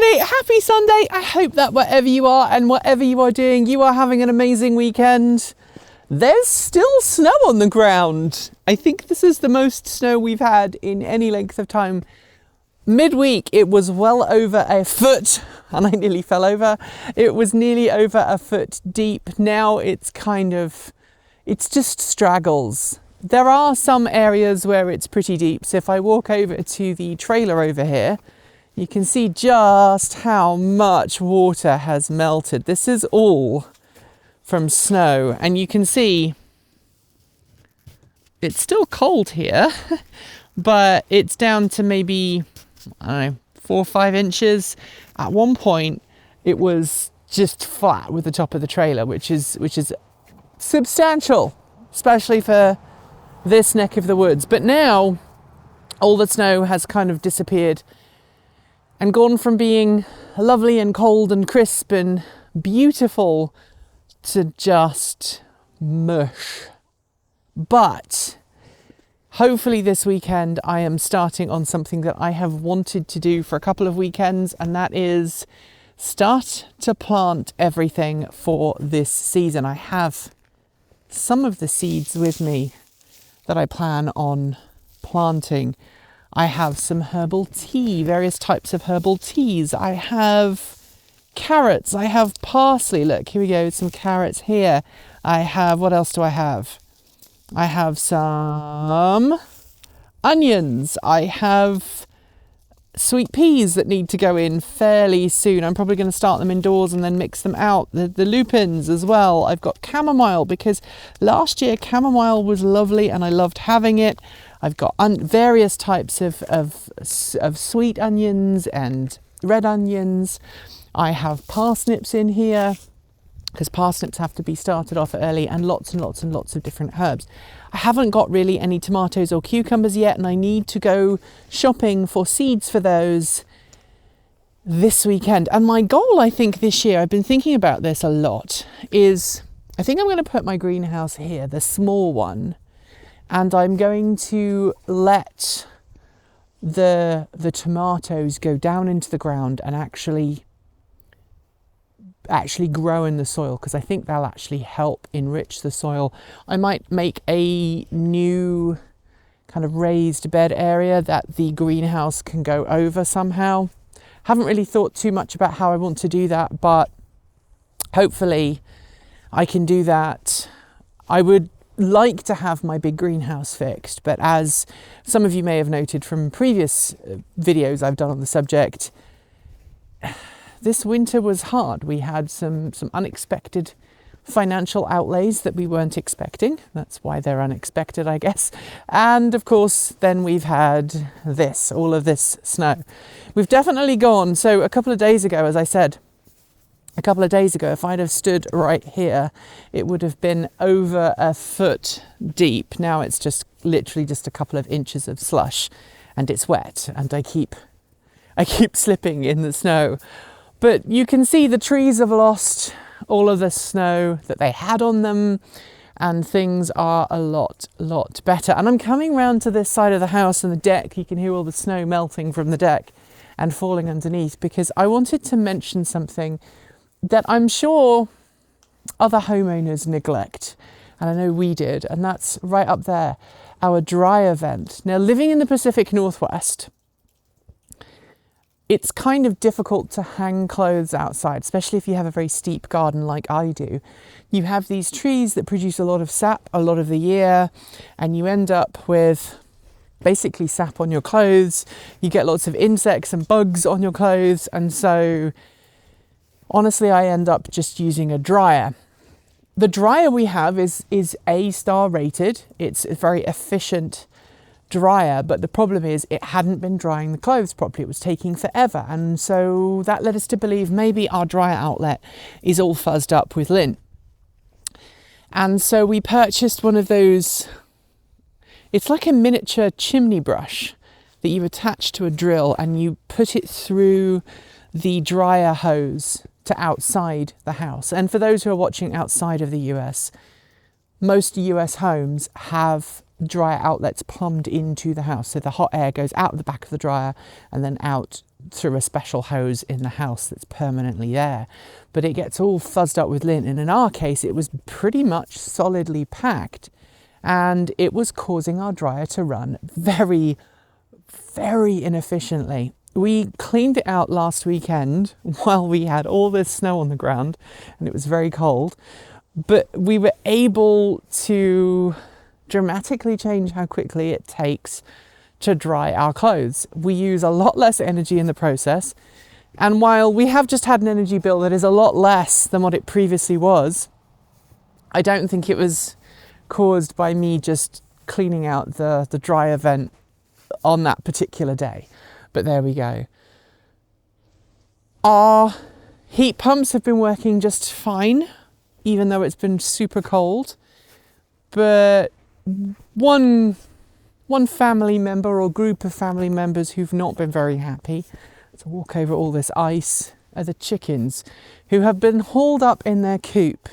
everybody, happy Sunday. I hope that wherever you are and whatever you are doing, you are having an amazing weekend. There's still snow on the ground. I think this is the most snow we've had in any length of time. Midweek, it was well over a foot, and I nearly fell over. It was nearly over a foot deep. Now it's just straggles. There are some areas where it's pretty deep. So if I walk over to the trailer over here, you can see just how much water has melted. This is all from snow, and you can see it's still cold here, but it's down to maybe, I don't know, 4 or 5 inches. At one point, it was just flat with the top of the trailer, which is substantial, especially for this neck of the woods. But now all the snow has kind of disappeared and gone from being lovely and cold and crisp and beautiful to just mush. But hopefully this weekend I am starting on something that I have wanted to do for a couple of weekends, and that is start to plant everything for this season. I have some of the seeds with me that I plan on planting. I have some herbal tea, various types of herbal teas. I have carrots. I have parsley. Look, here we go, some carrots here. I have, what else do I have? I have some onions. I have sweet peas that need to go in fairly soon. I'm probably going to start them indoors and then mix them out. The lupins as well. I've got chamomile because last year chamomile was lovely and I loved having it. I've got various types of sweet onions and red onions. I have parsnips in here because parsnips have to be started off early, and lots of different herbs. I haven't got really any tomatoes or cucumbers yet, and I need to go shopping for seeds for those this weekend. And my goal, I think, this year, I've been thinking about this a lot, is I think I'm going to put my greenhouse here, the small one, and I'm going to let the tomatoes go down into the ground and actually grow in the soil, because I think they'll actually help enrich the soil. I might make a new kind of raised bed area that the greenhouse can go over somehow. Haven't really thought too much about how I want to do that, but hopefully I can do that. I would like to have my big greenhouse fixed, but as some of you may have noted from previous videos I've done on the subject, this winter was hard. We had some unexpected financial outlays that we weren't expecting. That's why they're unexpected, I guess. And of course, then we've had all of this snow. We've definitely gone. So a couple of days ago, as I said, if I'd have stood right here, it would have been over a foot deep. Now it's just literally just a couple of inches of slush, and it's wet, and I keep slipping in the snow. But you can see the trees have lost all of the snow that they had on them, and things are a lot better. And I'm coming round to this side of the house and the deck. You can hear all the snow melting from the deck and falling underneath, because I wanted to mention something that I'm sure other homeowners neglect. And I know we did, and that's right up there, our dryer vent. Now, living in the Pacific Northwest, it's kind of difficult to hang clothes outside, especially if you have a very steep garden like I do. You have these trees that produce a lot of sap a lot of the year, and you end up with basically sap on your clothes. You get lots of insects and bugs on your clothes, and so honestly, I end up just using a dryer. The dryer we have is A-star rated. It's a very efficient dryer, but the problem is it hadn't been drying the clothes properly. It was taking forever, and so that led us to believe maybe our dryer outlet is all fuzzed up with lint. And so we purchased one of those, it's like a miniature chimney brush that you attach to a drill, and you put it through the dryer hose to outside the house. And for those who are watching outside of the US, most US homes have dryer outlets plumbed into the house. So the hot air goes out the back of the dryer and then out through a special hose in the house that's permanently there. But it gets all fuzzed up with lint. And in our case, it was pretty much solidly packed. And it was causing our dryer to run very, very inefficiently. We cleaned it out last weekend while we had all this snow on the ground and it was very cold. But we were able to dramatically change how quickly it takes to dry our clothes. We use a lot less energy in the process. And while we have just had an energy bill that is a lot less than what it previously was, I don't think it was caused by me just cleaning out the dryer vent on that particular day. But there we go. Our heat pumps have been working just fine, even though it's been super cold. But one family member or group of family members who've not been very happy to walk over all this ice are the chickens, who have been hauled up in their coop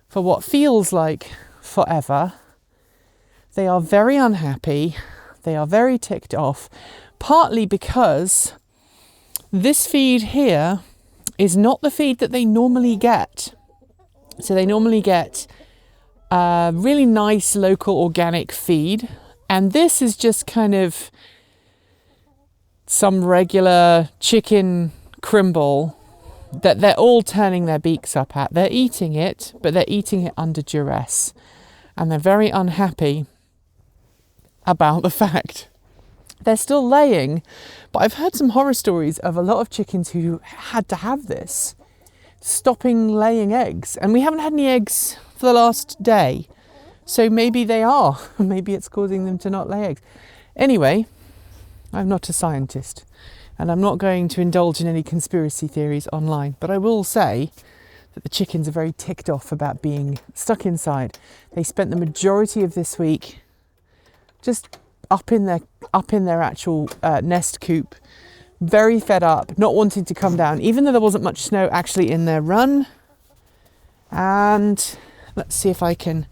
for what feels like forever. They are very unhappy. They are very ticked off, partly because this feed here is not the feed that they normally get. So they normally get a really nice local organic feed, and this is just kind of some regular chicken crimble that they're all turning their beaks up at. They're eating it, but they're eating it under duress, and they're very unhappy about the fact they're still laying. But I've heard some horror stories of a lot of chickens who had to have this stopping laying eggs, and we haven't had any eggs for the last day, so maybe maybe it's causing them to not lay eggs. Anyway, I'm not a scientist and I'm not going to indulge in any conspiracy theories online, but I will say that the chickens are very ticked off about being stuck inside. They spent the majority of this week just up in their actual nest coop, very fed up, not wanting to come down, even though there wasn't much snow actually in their run. And let's see if I can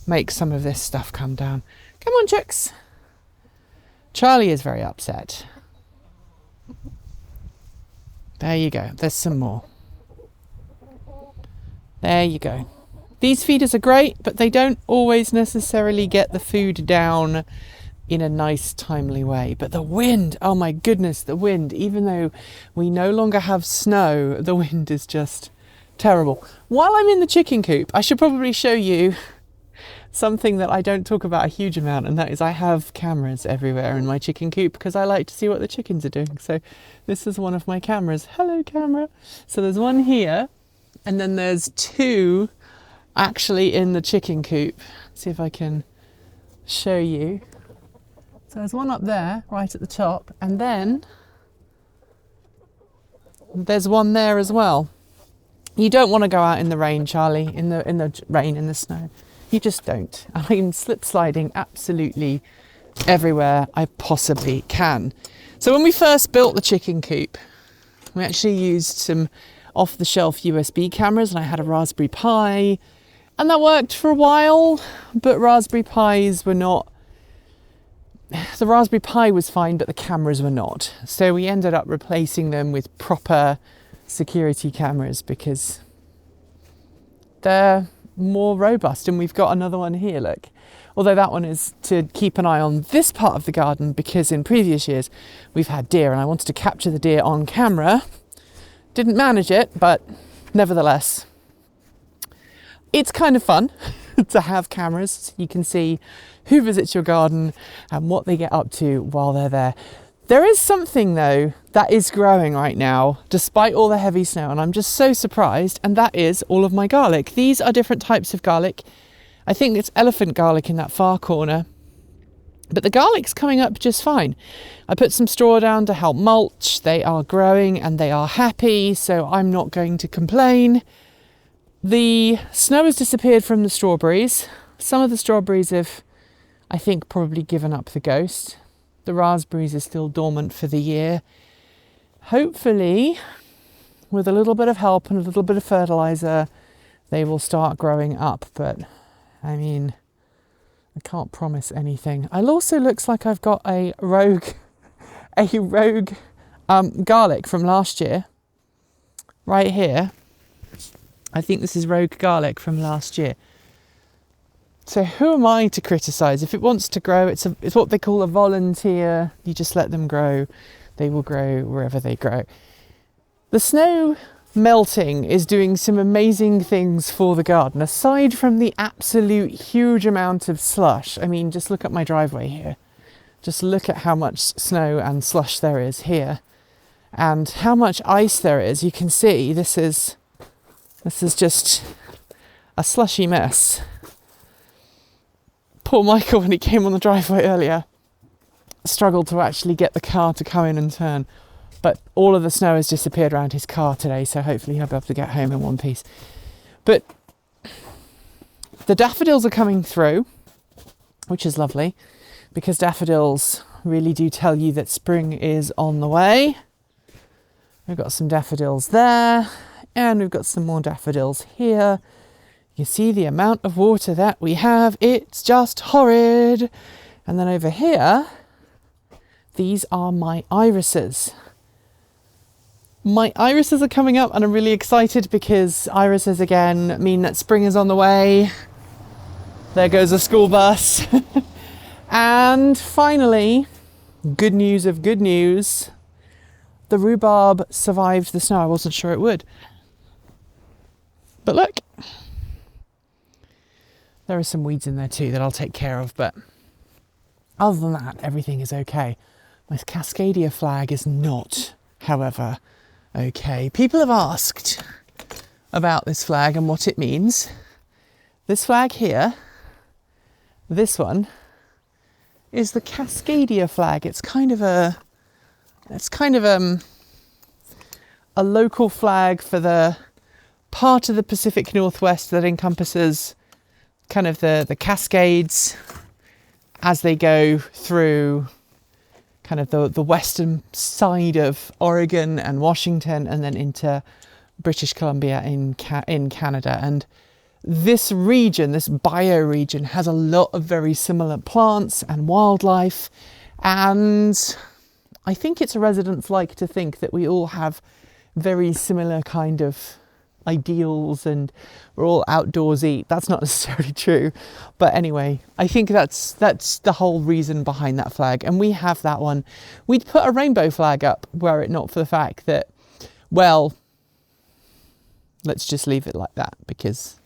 make some of this stuff come down. Come on, chicks. Charlie is very upset. There you go. There's some more. There you go. These feeders are great, but they don't always necessarily get the food down in a nice, timely way. But the wind, oh my goodness, the wind, even though we no longer have snow, the wind is just terrible. While I'm in the chicken coop, I should probably show you something that I don't talk about a huge amount, and that is I have cameras everywhere in my chicken coop because I like to see what the chickens are doing. So this is one of my cameras. Hello, camera. So there's one here, and then there's two actually in the chicken coop. Let's see if I can show you. So there's one up there, right at the top, and then there's one there as well. You don't want to go out in the rain, Charlie, in the rain, in the snow. You just don't. I'm slip sliding absolutely everywhere I possibly can. So when we first built the chicken coop, we actually used some off-the-shelf USB cameras, and I had a Raspberry Pi, and that worked for a while, but Raspberry Pis were not... The Raspberry Pi was fine, but the cameras were not. So we ended up replacing them with proper security cameras because they're more robust. And we've got another one here, look. Although that one is to keep an eye on this part of the garden because in previous years we've had deer and I wanted to capture the deer on camera. Didn't manage it, but nevertheless, it's kind of fun to have cameras so you can see who visits your garden and what they get up to while they're there. There is something though that is growing right now despite all the heavy snow, and I'm just so surprised, and that is all of my garlic. These are different types of garlic. I think it's elephant garlic in that far corner, but the garlic's coming up just fine. I put some straw down to help mulch. They are growing and they are happy, so I'm not going to complain. The snow has disappeared from the strawberries. Some of the strawberries have, I think, probably given up the ghost. The raspberries are still dormant for the year. Hopefully, with a little bit of help and a little bit of fertilizer, they will start growing up. But, I mean, I can't promise anything. It also looks like I've got a rogue garlic from last year right here. I think this is rogue garlic from last year. So who am I to criticise? If it wants to grow, it's what they call a volunteer. You just let them grow. They will grow wherever they grow. The snow melting is doing some amazing things for the garden. Aside from the absolute huge amount of slush, I mean, just look at my driveway here. Just look at how much snow and slush there is here, and how much ice there is. You can see this is just a slushy mess. Poor Michael, when he came on the driveway earlier, struggled to actually get the car to come in and turn. But all of the snow has disappeared around his car today, so hopefully he'll be able to get home in one piece. But the daffodils are coming through, which is lovely, because daffodils really do tell you that spring is on the way. We've got some daffodils there, and we've got some more daffodils here. You see the amount of water that we have, it's just horrid. And then over here, these are my irises. My irises are coming up, and I'm really excited because irises again mean that spring is on the way. There goes a school bus. And finally, good news of good news, the rhubarb survived the snow. I wasn't sure it would. But look. There are some weeds in there too that I'll take care of, but other than that, everything is okay. My Cascadia flag is not, however, okay. People have asked about this flag and what it means. This flag here, this one, is the Cascadia flag. It's kind of a local flag for the part of the Pacific Northwest that encompasses kind of the Cascades as they go through kind of the western side of Oregon and Washington, and then into British Columbia in Canada. And this region, this bioregion, has a lot of very similar plants and wildlife, and I think its residents like to think that we all have very similar kind of ideals and we're all outdoorsy. That's not necessarily true, but anyway, I think that's the whole reason behind that flag. And we have that one. We'd put a rainbow flag up were it not for the fact that, well, let's just leave it like that, because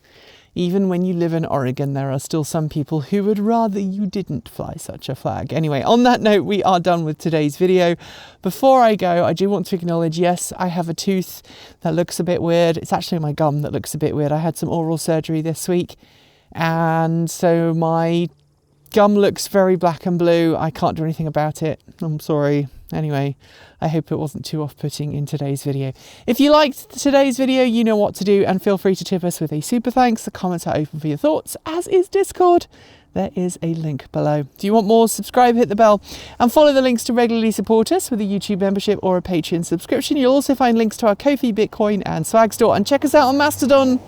even when you live in Oregon, there are still some people who would rather you didn't fly such a flag. Anyway, on that note, we are done with today's video. Before I go, I do want to acknowledge, yes, I have a tooth that looks a bit weird. It's actually my gum that looks a bit weird. I had some oral surgery this week, and so my gum looks very black and blue. I can't do anything about it. I'm sorry. Anyway, I hope it wasn't too off-putting in today's video. If you liked today's video, you know what to do, and feel free to tip us with a super thanks. The comments are open for your thoughts, as is Discord. There is a link below. Do you want more? Subscribe, hit the bell, and follow the links to regularly support us with a YouTube membership or a Patreon subscription. You'll also find links to our Ko-fi, Bitcoin, and Swag store, and check us out on Mastodon,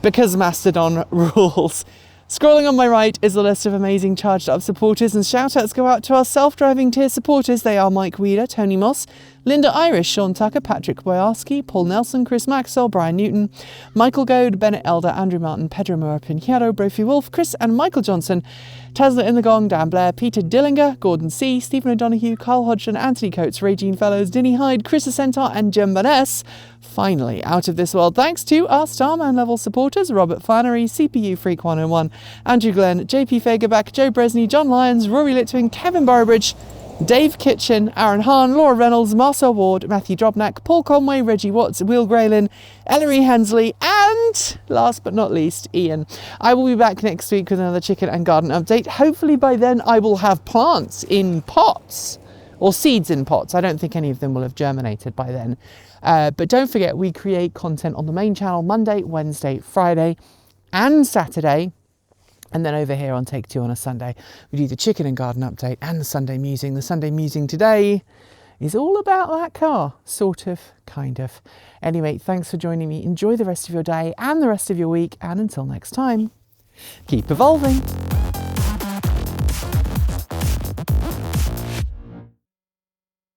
because Mastodon rules. Scrolling on my right is a list of amazing charged up supporters, and shout outs go out to our self-driving tier supporters. They are Mike Weeder, Tony Moss, Linda Irish, Sean Tucker, Patrick Boyarski, Paul Nelson, Chris Maxwell, Brian Newton, Michael Goad, Bennett Elder, Andrew Martin, Pedro Mora Pinheiro, Brophy Wolf, Chris and Michael Johnson, Tesla in the Gong, Dan Blair, Peter Dillinger, Gordon C, Stephen O'Donoghue, Carl Hodgson, Anthony Coates, Regine Fellows, Dinny Hyde, Chris Centaur, and Jim Vaness. Finally, out of this world, thanks to our Starman level supporters: Robert Flannery, CPU Freak 101, Andrew Glenn, JP Fagerback, Joe Bresney, John Lyons, Rory Litwin, Kevin Burridge, Dave Kitchen, Aaron Hahn, Laura Reynolds, Marcel Ward, Matthew Drobnak, Paul Conway, Reggie Watts, Will Graylin, Ellery Hensley, and last but not least, Ian. I will be back next week with another chicken and garden update. Hopefully by then I will have plants in pots, or seeds in pots. I don't think any of them will have germinated by then. But don't forget, we create content on the main channel Monday, Wednesday, Friday, and Saturday. And then over here on Take Two on a Sunday, we do the chicken and garden update and the Sunday musing. The Sunday musing today is all about that car, sort of, kind of. Anyway, thanks for joining me. Enjoy the rest of your day and the rest of your week. And until next time, keep evolving.